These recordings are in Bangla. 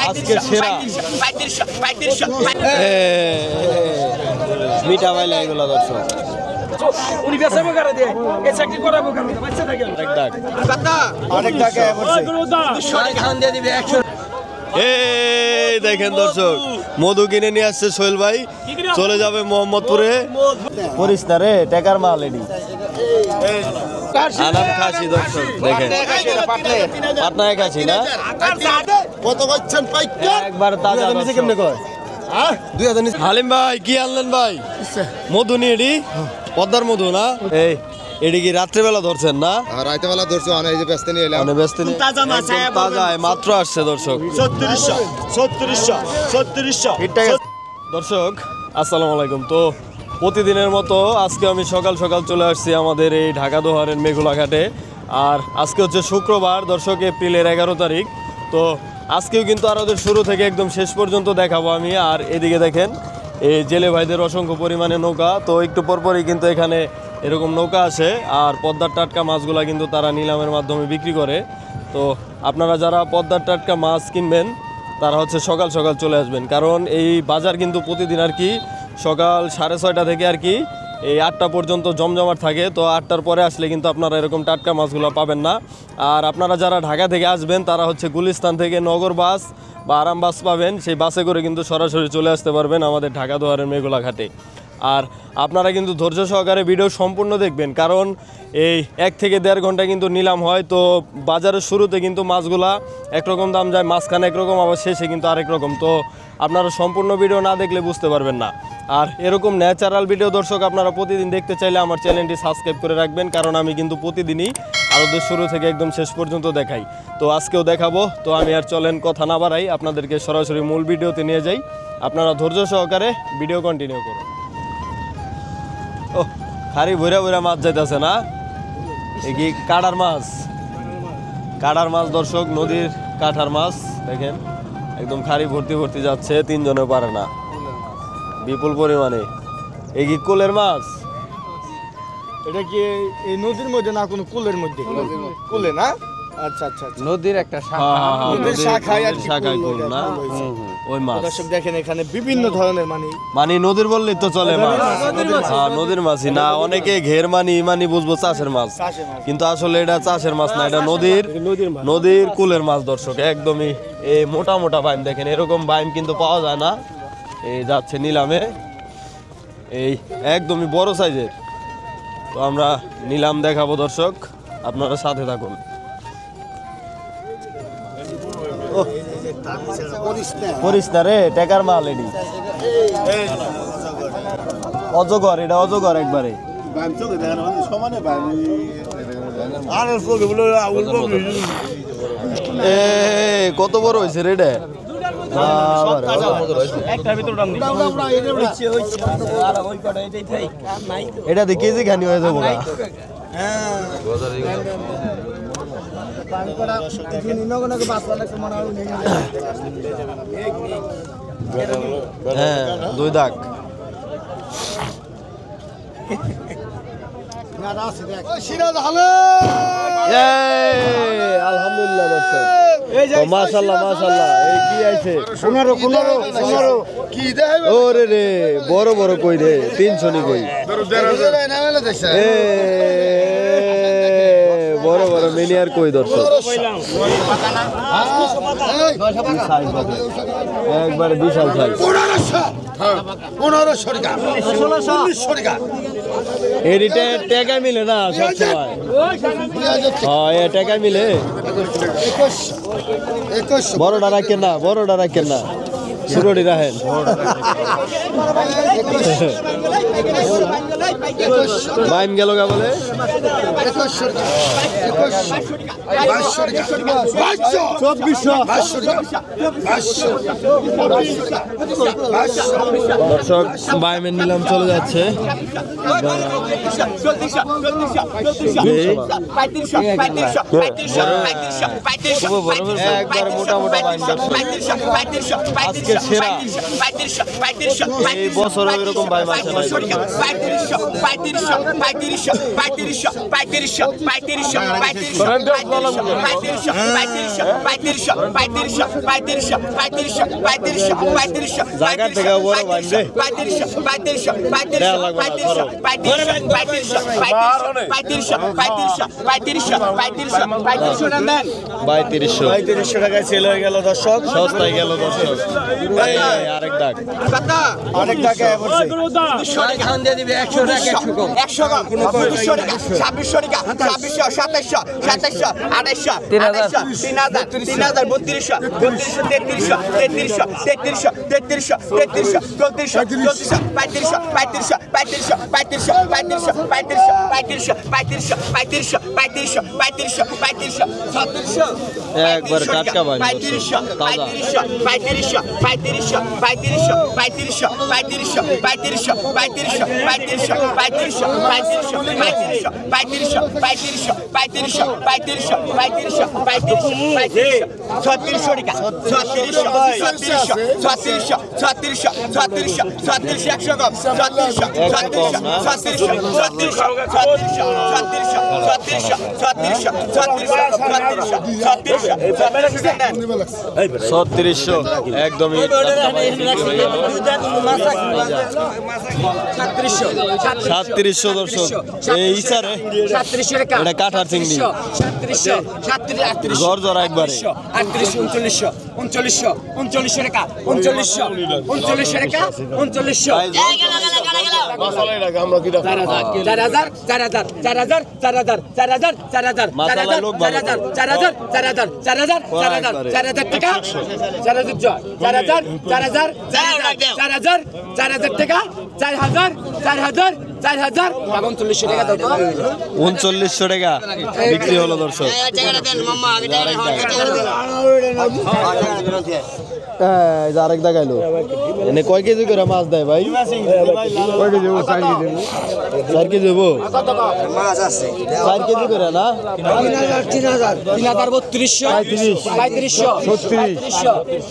আজকের সেরা মিঠা ভাইলা এগুলো দর্শক দেখেন দর্শক মধু কিনে নিয়ে আসছে সোহেল ভাই চলে যাবে মোহাম্মদপুরে পরিস্তারে টেকার মাল এডি আনাম খাসি দর্শক দেখেন পাটনায় খাসি না কত করছেন একবার তাজা কেমনে কয় হালিম ভাই কি আনলেন ভাই মধু নিয়ে এডি পদ্মার মধু না এই এডি কি রাত্রেবেলা ধরছেন না রাতেবেলা ধরছো অনেক যে ব্যস্ত নিয়ে এলাম ব্যস্ত নিয়ে তাজা মাত্র আসছে দর্শক 3600 দর্শক আসসালামু আলাইকুম তো প্রতিদিনের মতো আজকে আমি সকাল সকাল চলে আসছি আমাদের এই ঢাকা দোহারের মেঘুলাঘাটে আর আজকে হচ্ছে শুক্রবার দর্শক এপ্রিলের 11 তারিখ তো আজকেও কিন্তু আর ওদের শুরু থেকে একদম শেষ পর্যন্ত দেখাবো আমি আর এদিকে দেখেন এই জেলে ভাইদের অসংখ্য পরিমাণে নৌকা তো একটু পরপরই কিন্তু এখানে এরকম নৌকা আসে আর পদ্মার টাটকা মাছগুলা কিন্তু তারা নিলামের মাধ্যমে বিক্রি করে তো আপনারা যারা পদ্মার টাটকা মাছ কিনবেন তারা হচ্ছে সকাল সকাল চলে আসবেন কারণ এই বাজার কিন্তু প্রতিদিন আর কি সকাল 6:30 থেকে আর কি এই 8টা পর্যন্ত জমজমাট থাকে তো 8টার পরে আসলে কিন্তু আপনারা এরকম টাটকা মাছগুলো পাবেন না আর আপনারা যারা ঢাকা থেকে আসবেন তারা হচ্ছে গুলিস্তান থেকে নগর বাস বা আরাম বাস পাবেন সেই বাসে করে কিন্তু সরাসরি চলে আসতে পারবেন আমাদের ঢাকা দোহারের মেঘুলাঘাটে আর আপনারা কিন্তু ধৈর্য সহকারে ভিডিও সম্পূর্ণ দেখবেন কারণ এই 1 থেকে 1.5 ঘন্টা কিন্তু নিলাম হয় তো বাজারের শুরুতে কিন্তু মাছগুলা একরকম দাম যায় মাঝখানে একরকম আবার শেষে কিন্তু আরেক রকম তো আপনারা সম্পূর্ণ ভিডিও না দেখলে বুঝতে পারবেন না আর এরকম ন্যাচারাল ভিডিও দর্শক আপনারা প্রতিদিন দেখতে চাইলে আমার চ্যানেলটি সাবস্ক্রাইব করে রাখবেন কারণ আমি কিন্তু প্রতিদিনই আরোদের শুরু থেকে একদম শেষ পর্যন্ত দেখাই তো আজকেও দেখাবো তো আমি আর চলেন কথা না বাড়াই আপনাদেরকে সরাসরি মূল ভিডিওতে নিয়ে যাই আপনারা ধৈর্য সহকারে ভিডিও কন্টিনিউ করুন ও খারি ভৈরা ভৈরা মাছ যাইতেছে না এ কি কাটার মাছ দর্শক নদীর কাঠার মাছ দেখেন একদম খারি ভর্তি ভর্তি যাচ্ছে 3 জনে পারে না বিপুল পরিমাণে এ কি কোলের মাছ এটা কি এই নদীর মধ্যে না কোনো কুলের মধ্যে কুলে না আচ্ছা আচ্ছা নদীর একটা শাখায় কোল না ওই মাছ দর্শক দেখেন এখানে বিভিন্ন ধরনের মানে নদীর বললেই তো চলে মাছ নদীর মাছই না অনেকে ঘের মানি বুঝবো চাষের মাছ কিন্তু আসলে এটা চাষের মাছ না এটা নদীর কুলের মাছ দর্শক একদমই এই মোটা মোটা বাইম দেখেন এরকম বাইম কিন্তু পাওয়া যায় না এই যাচ্ছে নিলামে এই একদমই বড় সাইজের তো আমরা নিলাম দেখাবো দর্শক আপনারা সাথে থাকুন পরিস্তারে টেকার মাল এডি অজগর এটা অজগর একবারে কত বড় হয়েছে রে এটা দিয়ে কেজি খানি হয়ে যাবো হ্যাঁ 2 দাগ আলহামদুলিল্লাহ মাশাআল্লাহ এই কি আছে 15 কি দেয় ওরে রে বড় বড় কই রে 300 নি কই বড় বড় মিলিয়ার কই দর্শক একবার বিশাল সাইজ 1500 টাকা 1600 টাকা এরিতে টাকা মিলে না সব সময় হ্যাঁ এ টাকা মিলে 21 বড়টা রাখেন না সুরড়ি রাখেন বাইম গেল গা বলে দর্শক বাইমের নিলাম চলে যাচ্ছে একবার মোটা মোটা বাইম আজকে সেরা এই বছরও এরকম ভাই মাসে নাই জায়গা থেকে বড় বান্ধে ভাই 3500 টাকায় সেল হয়ে গেল দর্শক। সস্তায় গেল দর্শক। এই আরেক ডাক অনেক টাকা পড়ছে। 3500 একবার টাটকা ভাই ছত্রিশশো একদমই 3700 দর্শক এই ইসারে এটা কাঠার চিংড়ি জ্বর জ্বর একবারে 3900 টাকা 3900 টাকা 3900 3900 টাকা বিক্রি হলো দর্শক। আরেক দেখাইলো এনে কয় কেজি করে মাছ দেয় ভাই? কয় কেজি? 4 কেজি হবো। 4 কেজি করে না? 3000 3200 3500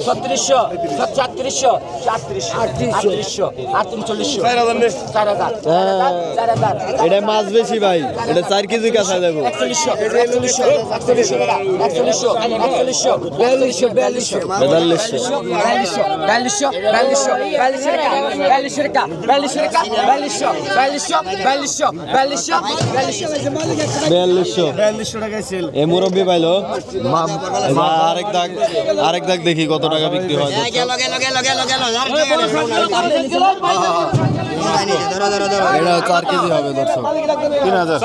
3600 3700 3700 3800 4000 এটা মাছ বেশি ভাই, এটা 4 কেজি কাঁচা দেবো। 4200 টাকায় সেল। এ মুরব্বি পাইলো আরেক দাগ দেখি কত টাকা বিক্রি হয়। এটা 4 কেজি হবে দর্শক। 3000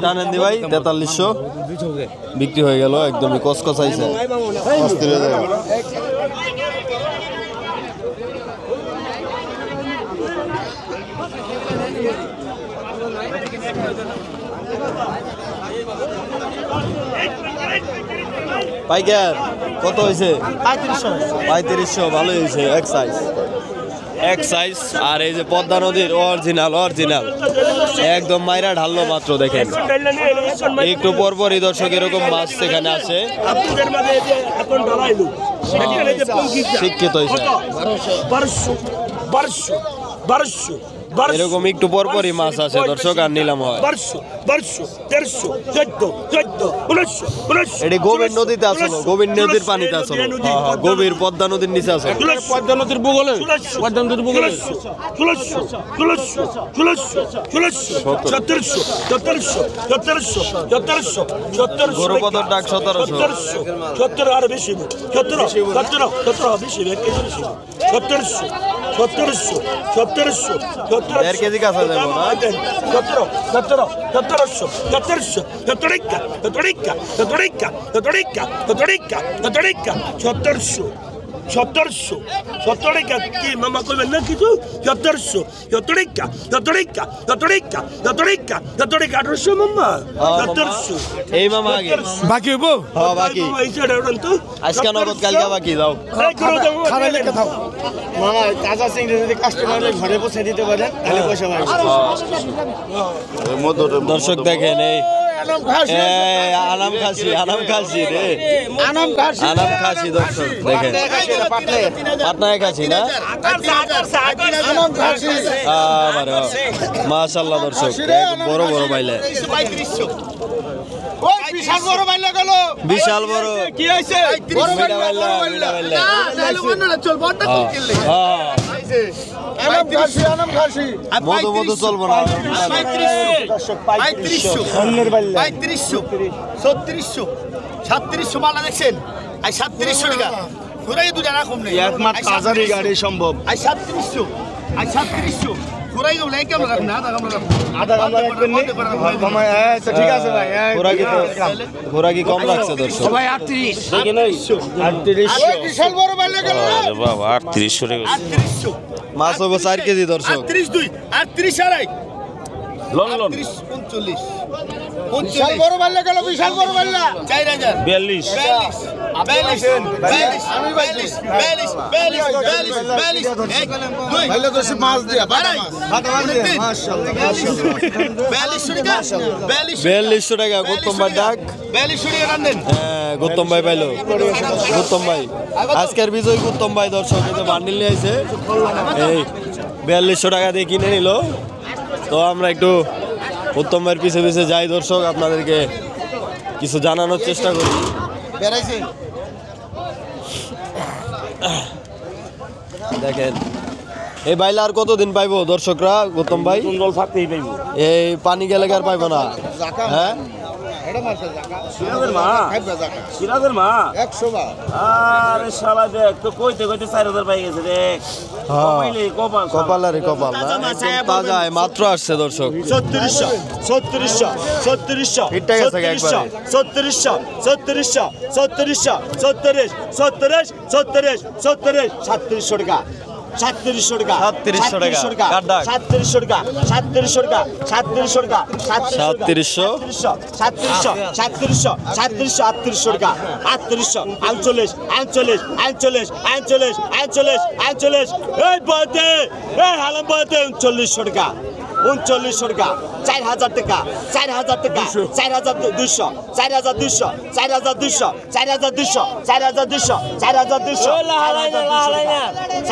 জানেন দি ভাই 4300 বিক্রি হয়ে গেল, একদমই কসকসাইছে। পাইকার কত হয়েছে? 3500 ভালোই হয়েছে। এক সাইজ আর এই যে পদ্মা নদীর অরিজিনাল একদম মাইরা ঢাললো মাত্র। দেখেন একটু পরপরই দর্শক এরকম মাছ সেখানে আসে, শিক্ষিত হয়েছে। এরকম একটু পরপরই মাছ আসে দর্শক আর নিলাম হয়। এটি গভীর নদীতে আসলো, গভীর নদীর পানিতে আসলো, গভীর পদ্মা নদীর নিচে আসলো। পদ্মা নদীর ভূগোলে 1700 গরুপদর ডাক 1700 আর বেশি 1.5 কেজি কাঁচা দেবো না? 1700 1700 17 কি মামা কইবেন না কিছু 1700 17 1800 মামা 1700 এই মামা আগে বাকি হইবো হ্যাঁ বাকি এই ছেড়ে ওড়ান তো আজকে নগদ কালকে বাকি দাও এই করো যাবো খারাপ লেখা থাও মামা তাজা চিংড়ি যদি কাস্টমারের ঘরে পৌঁছে দিতে পারেন তাহলে পয়সা পাবেন দর্শক দেখেন এই আনাম খাসি রে আনাম খাসি দর্শক দেখেন পাটনায় খাসি না মাশাআল্লাহ দর্শক বড় বড় বাইলে বিশাল বড় বাইলা গেল বিশাল বড় কি হইছে বড় বাইলা আনাম খাসি মধু চলবো না 3500 অন্যের বাইলা 3500 3600 3700 মালা দেখছেন আই 3700 টাকা ঘুরাই দুটা না কম নেই একমাত্র হাজারি গাড়ি সম্ভব আই 3700 আই 3700 ঘুরাই দাও লাই কেমন রাখুন আধা গামলা রাখুন আধা গামলা রাখবেন নি মামা আচ্ছা ঠিক আছে ভাই ঘোরাকি কম রাখছে দর্শক ভাই 38 বিশাল বড় বাইলা গেল বাবা 3800 টাকা 3800 মাছ হবো 4 কেজি দর্শক 38 দুই 38 আড়াই লন লন 39 বিশাল বড় বাইলা গেল বিশাল বড় বাইলা 4000 42 ভাইলে তো মাছ দিয়া বাটা মাছ 4200 টাকা গৌতম ভাই ডাক হ্যাঁ গৌতম ভাই পাইলো গৌতম ভাই আজকের বিজয় গৌতম ভাই দর্শক এই যে বান্ডিল নিয়ে আইছে এই 4200 টাকা দিয়ে কিনে নিল তো আমরা একটু গৌতম ভাইয়ের পিছে পিছে যাই দর্শক আপনাদেরকে কিছু জানানোর চেষ্টা করি দেখেন এই বাইলা আর কতদিন পাইবো দর্শকরা গৌতম ভাই জল থাকতেই পাইবো এই পানি গেলে আর পাইবো না হ্যাঁ সিরাজের মা সিরাজের মা 100 বার আরে শালা দেখ তো কইতে কইতে 4000 পাই গেছে দেখ কমাইলে কপাল কপালারে কপাল না একদম তাজা মাত্র আসছে দর্শক 3600 হিটটা গেছে একবারে 3700 টাকা 3700 টাকা 3700 টাকা কার ডাক 3700 টাকা 3700 টাকা 3700 টাকা 3700 3700 টাকা 3800 এই বলতে এই হালাম বলতে 3900 টাকা 3900 টাকা 4000 টাকা 4000 টাকা 4200 4200 4200 4200 4200 4200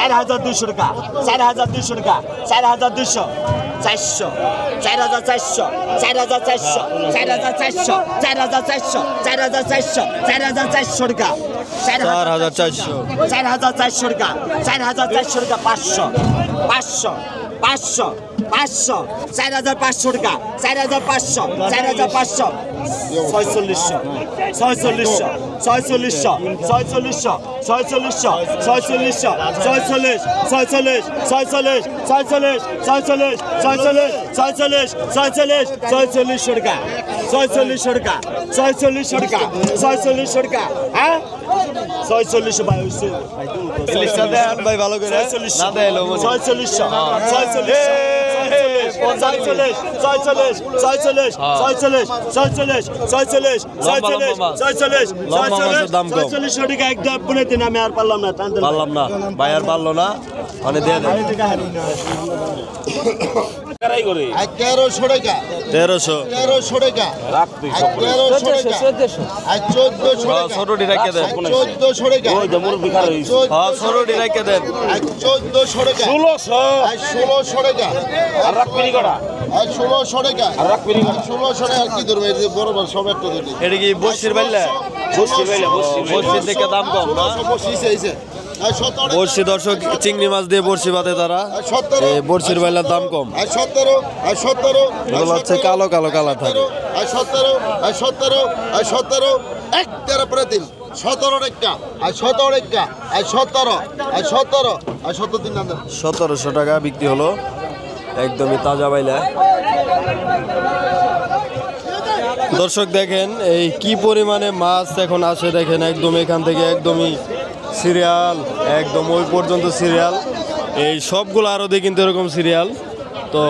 4200 টাকা 4200 টাকা 4200 400 4400 4400 4400 4400 4400 4400 টাকা 4400 4400 টাকা 4400 টাকা 500 500 4500 টাকা 4500 4500 4600 4600 4600 4600 4600 4600 46 46 46 46 46 46 46 46 টাকা 46 টাকা 46 টাকা 46 টাকা হ্যাঁ 46 ভাই হইছে লিস্টটা দেন ভাই ভালো করে না দেলো 46 আমি আর পারলাম না পারলাম না ভাই আর পারলো না মানে দিয়ে দেন কারাই করে 1300 টাকা 1300 1300 টাকা রাখ তুই 1300 টাকা 1400 টাকা ছোটটি রেখে দেন 1400 টাকা ওই যে মুরব্বি খারাই হইছে হ্যাঁ ছোটটি রেখে দেন 1400 টাকা 1600 টাকা আর রাখ পিনি করা 1600 টাকা আর রাখ পিনি করা 1600 টাকা কি ধরবে এই যে বড় বড় সব একটা দিদি এটা কি বসির বাইলা বসির থেকে দাম কম না বর্ষি দর্শক চিংড়ি মাছ দিয়ে বর্ষি বাঁধে তারা এই বর্ষির বাইলার দাম কম 17 এগুলো হচ্ছে কালো কালো কালার থাকে 17 এক 13 পরে দিন 17 টাকা 17 টাকা 17 দিন নাম 1700 টাকা বিক্রি হলো একদমই তাজা বাইলা দর্শক দেখেন এই কি পরিমাণে মাছ এখন আসে দেখেন একদম এখান থেকে একদমই সিরিয়াল একদম ওই পর্যন্ত সিরিয়াল, এই সবগুলো আরও কিন্তু এরকম সিরিয়াল। তো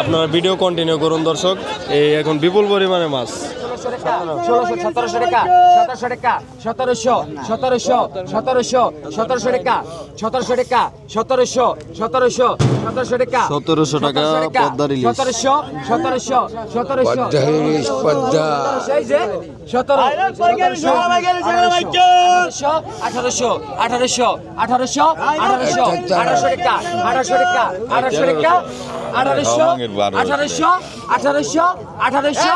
আপনারা ভিডিও কন্টিনিউ করুন দর্শক। এই এখন বিপুল পরিমাণে মাছ। 1600 1700 টাকা 1700 টাকা 1700 1700 1700 1700 টাকা 1700 টাকা 1700 1700 1700 টাকা 1700 টাকা পদ্মার ইলিশ। 1700 1700 1700 পদ্মা এই যে 17 1800 1800 1800 1800 1800 টাকা 1800 টাকা 1800 টাকা 1800 1800 1800 1800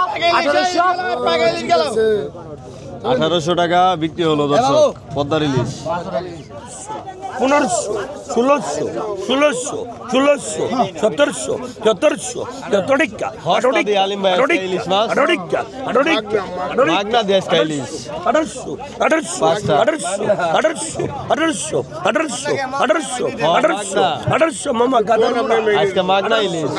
1800 টাকা বিক্রি হলো দর্শক পদ্মার ইলিশ। 1500 1600 1600 1600 1700 1700 1700 হস্তা দিয়ে আলিম ভাই আজকে ইলিশ মাছ। 1800 মাগনা দিয়ে আজকে ইলিশ। 1800 1800 পাঁচটা। 1800 1800 1800 1800 1800 মামা গাদার আজকে মাগনা ইলিশ।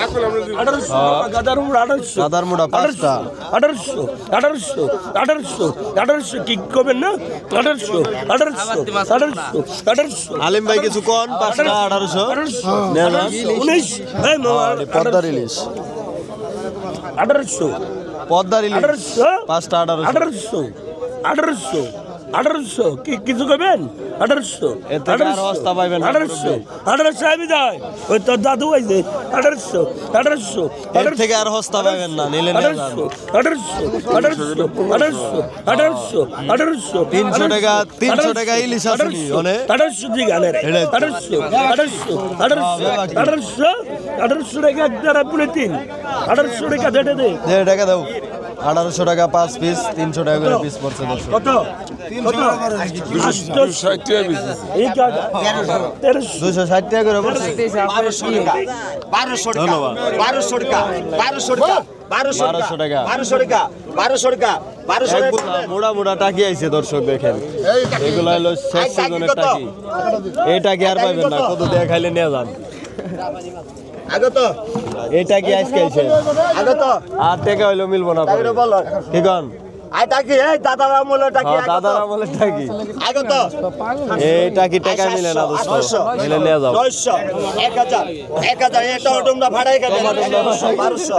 1800 গাদার 1800 গাদার মুড়া পাঁচটা। 1800 1800 1800 1800 কি করবেন না 1800 1800 1800 1800 আলিম ভাই কিছু কোন 5টা 1800 নেন না? 19 এই মামা পদ্মার ইলিশ 1800 পদ্মার ইলিশ 1800 5টা 1800 1800 1800 কি কিছু করবেন 1800 এর থেকে আর হস্তা পাইবেন না। 1800 1800 আমি যাই ওই তোর দাদু আইছে 1800 1800 এর থেকে আর হস্তা পাইবেন না, নিলে নিয়ে যান। 300 টাকা 300 টাকা ইলিশ আছে নি ওনে? 1800 জি গানে রে এটাই তো। 1800 টাকা দ্বারা পুনে 3 1800 টাকা দেটে দে যে টাকা দাও 1800 টাকা 5 পিস 300 টাকা করে পিস পড়ছে দর্শক। কত 260 টাকা পিস এই কাটা 260 টাকা করে পড়ছে। 1200 টাকা 1200 টাকা ধন্যবাদ। 1200 টাকা 1200 টাকা 1200 টাকা 1200 টাকা 1200 টাকা 1200 টাকা মোড়া মোড়া টাকি আইছে দর্শক দেখেন, এগুলো হলো শেষ সিজনের টাকি। এই টাকি আর পাইবেন না, কত দিয়ে খাইলে নিয়ে যান। আগে তো এই টাকি আজকে আইছে, আগে তো আর টাকা হইলো মিলবো না পরে। বলো ঠিক আছে আই টাকি এই দাদার আমলের টাকি দাদার আমলের টাকি, আগে তো এই টাকি টাকা মিলে না দোস্ত, মিলে নিয়ে যাও। 900 1000 1000 এটা তোমরা ভাড়াই খাবে 1200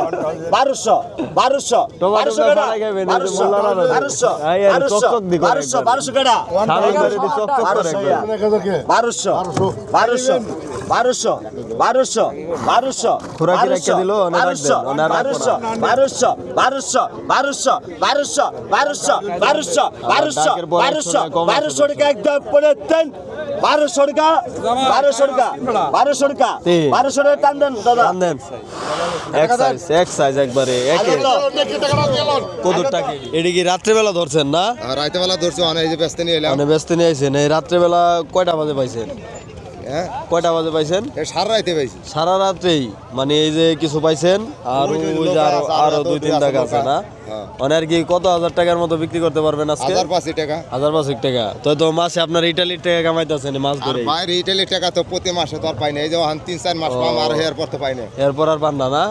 1200 1200 টমাটো ভাড়াই খাবেন, এই যে মোল্লারা রয়েছে। 1200 এই আর চকচক দি করে একদম। 1200 টাকা সামনে ধরে দি চকচক করে একদম। 1200 1200 1200 1200 1200 খোরাকি রেখে দিলো, অনেক রাখবেন, অনেক রাখবো না। 1200 1200 1200 1200 1200 1200 1200 1200 টাকা একদম পড়ে দেন 1200 টাকা 1200 টাকা 1200 টাকা 1200 টাকা টান দেন দাদা টান দেন। এক সাইজ একবারে একে। কত টাকা এডি কি রাত্রে বেলা ধরছেন না? রাইতে বেলা ধরছো অনেক এই যে ব্যস্ত নিয়ে এলাম। মানে ব্যস্ত নিয়ে আইছেন। এই রাত্রে বেলা কয়টা বাজে পাইছেন? হ্যাঁ কয়টা বাজে পাইছেন? সারা রাইতে পাইছি। সারা রাত্রেই মানে এই যে কিছু পাইছেন আর ওই যে আরো 2-3 টাকা আছে না? মানে আর কি কত হাজার টাকার মতো বিক্রি করতে পারবেন আজকে? 1005 টাকা। 1005 টাকা। তো মাসে আপনার ইটালির টাকা কামাইতেছেন মাছ আর ধরে। বাইরে ইটালির টাকা তো প্রতি মাসে তো আর পাই না, এই যে 3-4 মাস পাম আর এরপর তো পাই না। এরপর আর পান না না?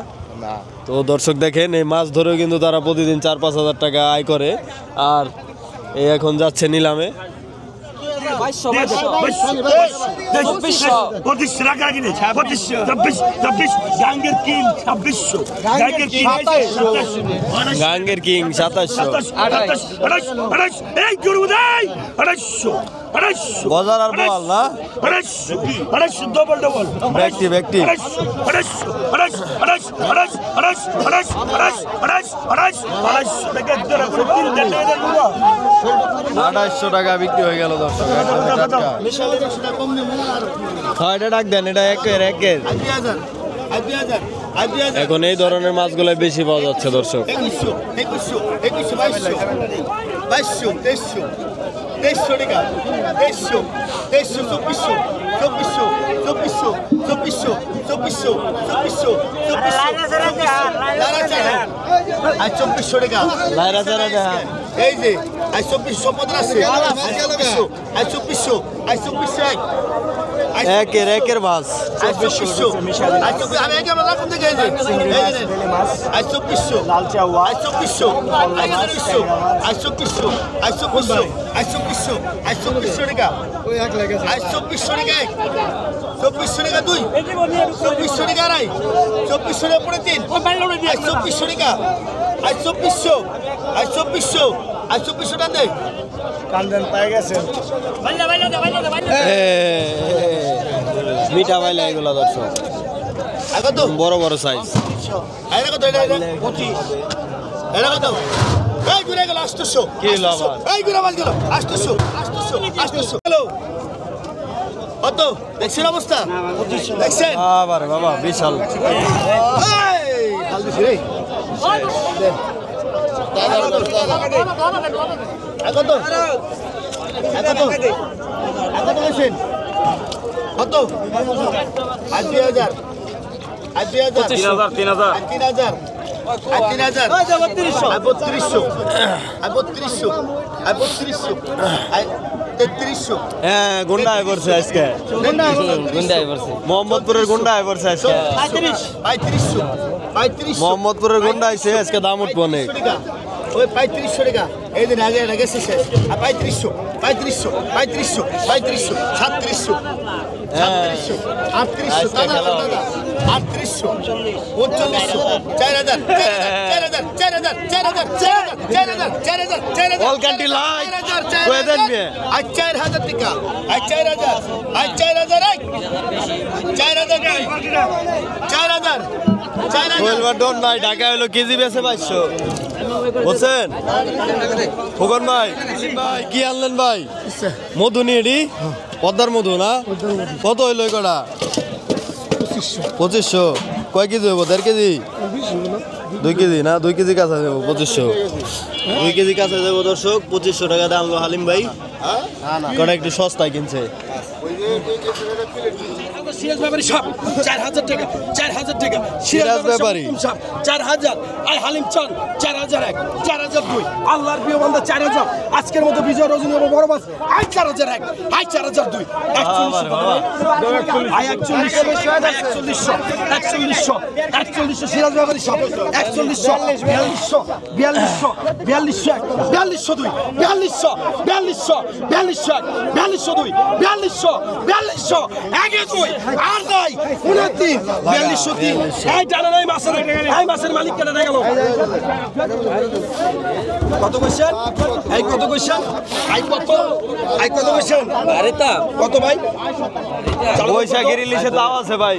না তো দর্শক দেখেন এই মাছ ধরেও কিন্তু তারা প্রতিদিন 4-5 হাজার টাকা আয় করে। আর এই এখন যাচ্ছে নিলামে। 25 টাকা কিনে 25 26 গাঙ্গের কিং 2600 গাঙ্গের কিং গাঙ্গের কিং 2700। 28 এই গরু দেই 2800 গজার আর বল না? 28 ডবল ব্যক্তি 2800 টাকা বিক্রি হয়ে গেল দর্শক। হ্যাঁ এটা ডাক দেন, এটা একের। এখন এই ধরনের মাছগুলো বেশি পাওয়া যাচ্ছে দর্শক। 2300 টাকা 2300 2400 2400 2400 2400 আর 2400 টাকা লাইরা চারা দেখা এই যে আই 2415 আছে 2400 আই 2400 আই 2400 একের ভাস 2400 আমি একে আমরা রাখুন থেকে এই যে 2400 লাল চাওয়া 2400 2400 টাকা 2400 টাকা 2400 টাকা 2 2400 টাকা আড়াই 2400 টাকা পড়ে 3 2400 টাকা 2400 টাকা দে কান্দন পাই গেছে মিঠা পাইলে এগুলো দর্শক আর কত বড় বড় সাইজ আর কত এটা 25 এটা কত এই গুড়া গেল 800 কি হলো আবার? এই গুড়া মাল গেল 800 হ্যালো কত দেখছেন অবস্থা দেখছেন আবার বাবা বিশাল এই হাল দিছি রে কত দেখছেন কত 2000 3000 হ্যাঁ গুন্ডা আয় পড়ছে আজকে মোহাম্মদপুরের গুন্ডা আয় পড়ছে আজকে মোহাম্মদপুরের গুন্ডা আইছে আজকে দাম উঠবো অনেক ওই 3500 টাকা এই দিন আগে এটা গেছে শেষ আর 3500 3700 অল কান্ট্রি লাইট কয়ে দেন মিয়া 4000 টাকা 4000 সোহেল ডন নাই ঢাকা হলো কেজি বেছে পাইছো বুঝছেন ফুকন ভাই কি আনলেন ভাই মধু নিয়ে এডি পদ্মার মধু না কত হইলো কটা 2500 কয় কেজি হইব 1.5 কেজি 2 কেজি না 2 কেজি কাঁচা দেবো 2500 2 কেজি কাঁচা দেবো দর্শক 2500 টাকা দাম হালিম ভাই কটা একটু সস্তায় কিনছে সিরাজ ব্যাপারী সব 4000 টাকা 4000 টাকা সিরাজ ব্যাপারী 4000 আই হালিম চান 4001 4002 আল্লাহর প্রিয় বান্দা 4000 আজকের মতো বিজয় রজনী হবে বড় মাছ আই 4001 আই 4002 41 আই 41 সিরাজ ব্যাপারী সব 41 আর নাই 29 42 এই টানা নাই মাছের মালিক কেন গেল কত কইছেন এই কত কইছেন আই কত কইছেন আরে তা কত ভাই বৈশাখের ইলিশে দাম আছে ভাই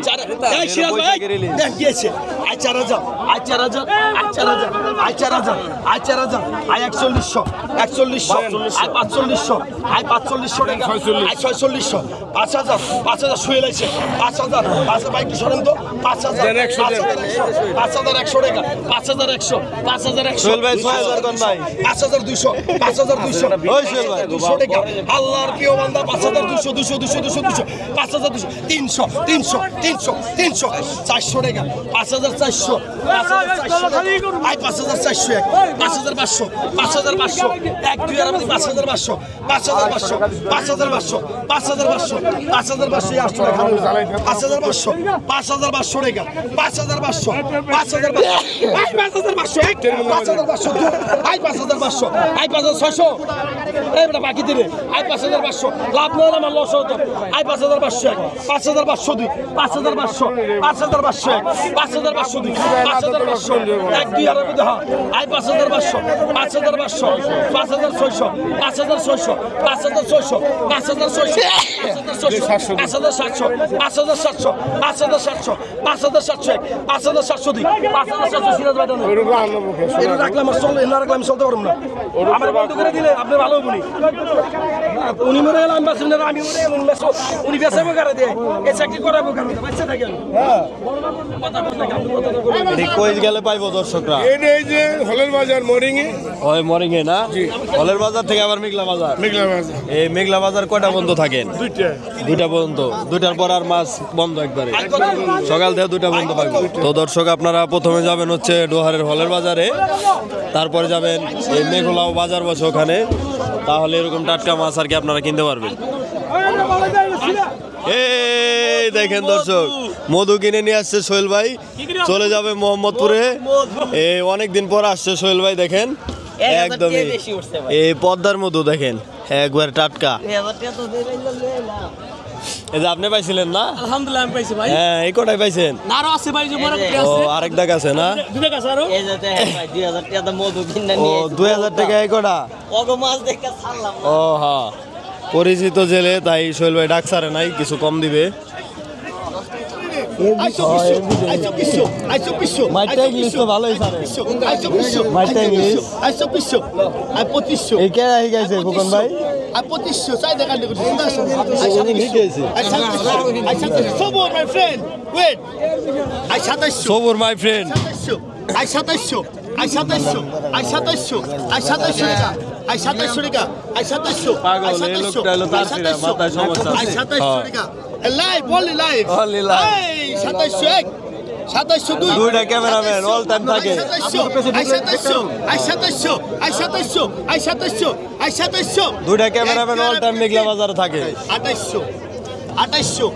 এই সিরাজ ভাই দেখ গিয়েছে I 4000 I 4000 I 4000 I 4000 I 4000 I 4100 I 4500 I 4500 টাকা আই 4600 5000 শুয়ে লাইছে 5000 ভাই কি সরেন তো 5000 5100 টাকা 5100 সোহেল ভাই 6000 কোন ভাই 5200 ওই সোহেল ভাই 200 টাকা আল্লাহর প্রিয় বান্দা 5200 5200 300 400 টাকা 5400 আই 5401 5500 এক দুই আর 5500 বাকি দিলে আই 5500 লাভ নয় আমার লস হতো আই 5500 5502 5500 এক দুই আর আই 5500 5600 5700 রাখলাম চলতে পারবো না আমার বন্ধ করে দিলে আপনি ভালো হবনি উনি মরে গেলাম আমি উনি বেসাবো কারে দিয়ে এই চাকরি করাবো কারণ বাচ্চা থাকেন কই গেলে পাইবো দর্শকরা এই যে হলের বাজার মরিংয়ে ওই মরিংয়ে না হলের বাজার থেকে আবার মেঘলা বাজার এই মেঘলা বাজার কয়টা বন্ধ থাকেন দুইটা পর্যন্ত দুইটার পর আর মাছ বন্ধ একবারে সকাল থেকে দুইটা বন্ধ পাইবো তো দর্শক আপনারা প্রথমে যাবেন হচ্ছে ডোহারের হলের বাজারে তারপরে যাবেন এই মেঘলাও বাজার বসে ওখানে তাহলে এরকম টাটকা মাছ আর কি আপনারা কিনতে পারবেন এই দেখেন দর্শক, মধু কিনে নিয়ে আসছে সোহেল ভাই, চলে যাবে মোহাম্মদপুরে। অনেকদিন পর আসছে সোহেল ভাই, দেখেন একদমই এই পদ্মার মধু, দেখেন একবার টাটকা। এই যে আপনি পাইছিলেন না? আলহামদুলিল্লাহ আমি পাইছি ভাই। হ্যাঁ, এই কটাই পাইছেন? না আরো আছে ভাই, যে বড় করে ও আছে। আরেক দাগ আছে না? দুটো কাছে আরো। এই যে ভাই 2000 টাকা দাম মধু কিনে ও নিয়ে 2000 টাকা এই কটা? ওগো মাছ দেখে ছাড়লাম। ও হ্যাঁ, পরিচিত জেলে, তাই সোহেল ভাই ডাক সারে নাই, কিছু কম দিবে। মাইটা ইংলিশ তো ভালোই পারে। মাইটা ইংলিশ এই কে আহি গেছে খোকন ভাই? সবুর মাই ফ্রেন্ড। পাগল, এই লোকটা হলো তার ফিরা, মাথায় সমস্যা আছে। দুইটা ক্যামেরাম্যান অল টাইম থাকে। দুইটা ক্যামেরাম্যান অল টাইম মেঘলা বাজারে থাকে। 2800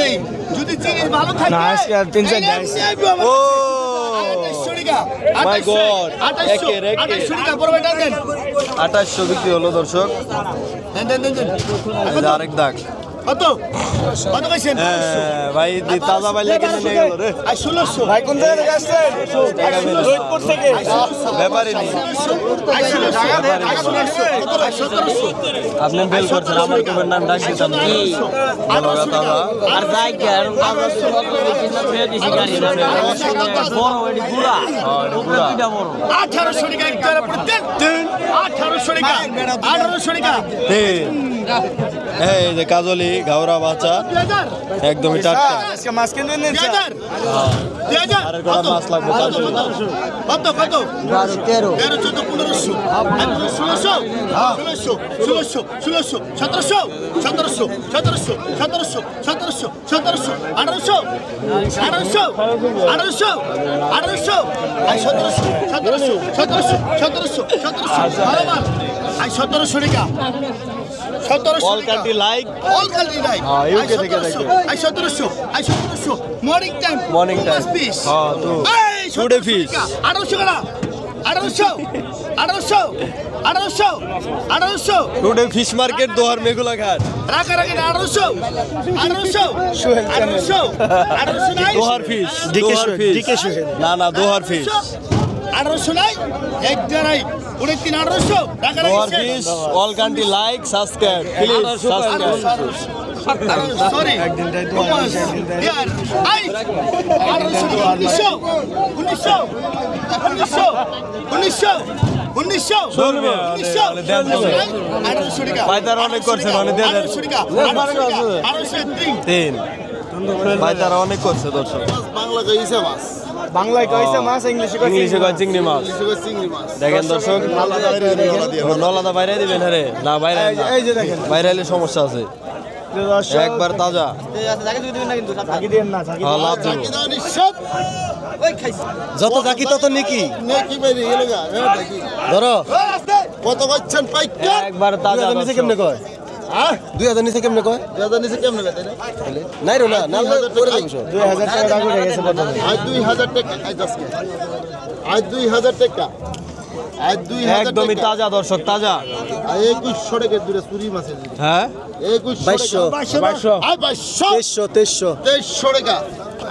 নেই যদি জিনিস ভালো থাকে না, আজকে আর 3-4 গাইস। ও মাই গড, একে 2800 বিক্রি হলো দর্শক। আরেক দাগ কত কত কইছেন? হ্যাঁ ভাই, তাজা বাইলে কিনে নিয়ে গেল রে। 1600 ভাই কোন জায়গা থেকে আসছেন? জয়পুর থেকে। ব্যাপারই নেই। আপনি বেল করছেন, আমার তোমার নাম ডাক দিতাম না। আর যাই কে আর বাজার সব কিনা ফেলে দিছি গাড়ি না। বড় এডি পুরা। পুরা কিটা বড়। 1800 টাকা এক টাকা প্রত্যেক 1800 টাকা 1800 টাকা এই যে কাজলি গাওরা বাচ্চা, 2000 একদমই টাটকা। আজকে মাছ কিনে নিন। 2000 2000 আরের কটা মাছ লাগবে তার জন্য। কত কত 13 13 14 1500 1600 1600 1600 1700 1700 1700 1700 1700 1700 1800 1800 1800 1800 আই 1700 1700 1700 1700 1700 ভালো মাল আই 1700 টাকা 1700 all country like all country like হ্যাঁ, UK থেকে দেখবে। I 1700 morning time Morning time। Piece হ্যাঁ, তো Today fish। 1800 টাকা 1800 1800 1800 1800 টুডে ফিশ মার্কেট দোহার মেঘুলা ঘাট। রাখা রাখি 1800 1800 1800 1800 নাই দোহার ফিশ, ডিকে দোহার সোহেল, ফিশ। ডিকে সোহেল। না না, দোহার ফিশ। 1800 নাই এক জানাই 19 1800 রাখা দোহার রাখি fish, all country like, subscribe please, subscribe. Sorry year I 1800 1900 ভাই তারা অনেক করছেন, অনেক দিয়ে দেন। তিন ভাই তারা অনেক করছে দর্শক। বাংলা কইছে মাছ, বাংলায় কইছে মাছ, ইংলিশে কইছে ইংলিশে কয় চিংড়ি মাছ। চিংড়ি মাছ। দেখেন দর্শক, নলাদা বাইরে দিবেন। হ্যাঁ রে, না বাইরে না, এই যে দেখেন। বাইরে এলে সমস্যা আছে। একবার তাজা ঝাঁকি দিয়েন না, ঝাঁকি হ্যাঁ, লাভ দেবো। যত ঝাঁকি তত নেকি। নেকি বেরি গেল গা দেখি ধরো কত কইছেন পাইকা একবার তাজা নিচে কেমনে কয়? হ্যাঁ 2000 নিচে কেমনে কয়? দাদা নিচে কেমনে বেতে রে নাই রো না, না করে দেবো। 2000 টাকা দাগ উঠে গেছে প্রথমে। আজ 2000 টাকা আজ 2000 টাকা আজ 2000 একদমই তাজা দর্শক, তাজা। আর 2100 টাকা দূরে চুরি মাছের জিনিস। হ্যাঁ 2100 2200 আই 2200 2300 2300 টাকা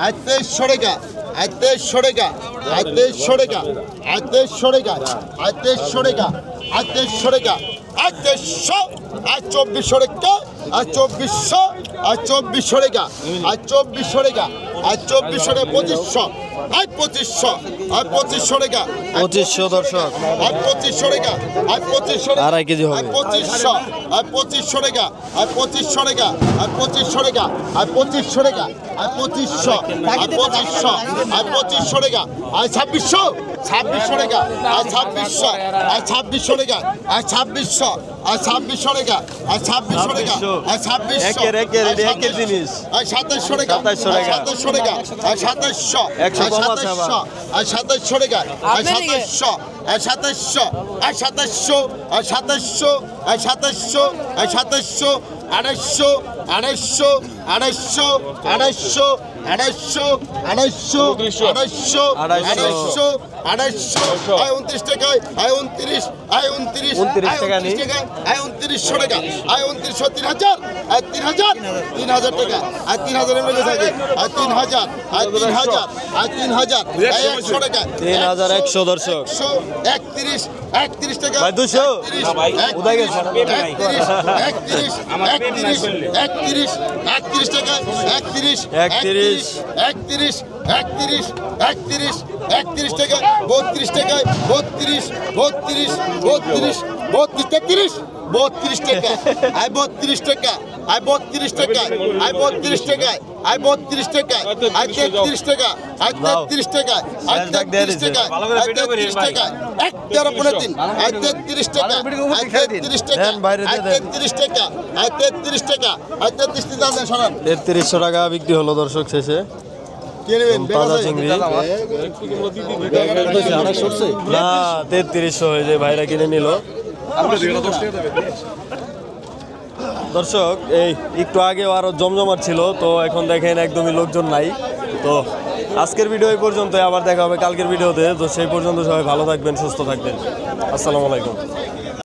আজ 2300 টাকা আজ 2300 টাকা আজ 2300 টাকা আজ 2300 টাকা আজ 2300 টাকা আজ 2300 টাকা আজ 2300 আজ 2400 টাকা আজ 2400 আজ 2400 টাকা আজ 2400 টাকা আজ 2400 টাকা 2500 আজ 2500 আজ 2500 টাকা 2500 দর্শক। আজ 2500 টাকা আজ 2500 টাকা আড়াই কেজি হবে। আজ 2500 আজ 2500 টাকা আজ 2500 টাকা আজ 2500 টাকা আজ 2500 টাকা আজ 2500 আজ 2500 আজ 2500 টাকা আজ 2600 2600 টাকা আজ 2600 আজ 2600 টাকা আজ 2600 আজ 2600 টাকা আজ 2600 টাকা আজ 2600 একের একের এটা একের জিনিস। আজ 2700 টাকা 2700 টাকা। 2700 টাকা আজ 2700 100 কম আছে আবার। 2700 টাকা 2700 2700 2700 2700 2700 2700 2800 2800 2800 2800 2800 2800 2800 2800 আয় 29 টাকায় আয় 29 আয় 29 29 টাকা নি। আয় 2900 টাকা আয় 2900 3000 আয় 3000 3000 টাকা আয় 3000 এর মধ্যে থাকে আয় 3000 আয় 3000 আয় 3000 আয় 100 টাকা 3100 দর্শক 31 31 টাকা ভাই 200 না ভাই, উদয় গেছে 31 টাকা 31 31 31 31 টাকা 32 টাকায় 32 32 32 32 33 32 টাকা আয় 32 টাকা আয় 32 টাকা আয় 32 টাকা আয় 32 টাকা আয় 33 টাকা আয় 33 টাকা আয় 33 টাকা আয় 33 টাকা 11 আয় 33 টাকা আয় 33 টাকা আয় 33 টাকা আয় 33 টাকা আয় 33 টাকা দেন সরান 3300 টাকা বিক্রি হলো দর্শক শেষে কে নেবেন তাজা চিংড়ি না 3300 হয়ে যায় ভাইরা কিনে নিল দর্শক এই একটু আগে আরো জমজমাট ছিল তো এখন দেখেন একদমই লোকজন নাই তো আজকের ভিডিও এই পর্যন্ত আবার দেখা হবে কালকের ভিডিওতে তো সেই পর্যন্ত সবাই ভালো থাকবেন সুস্থ থাকবেন আসসালামু আলাইকুম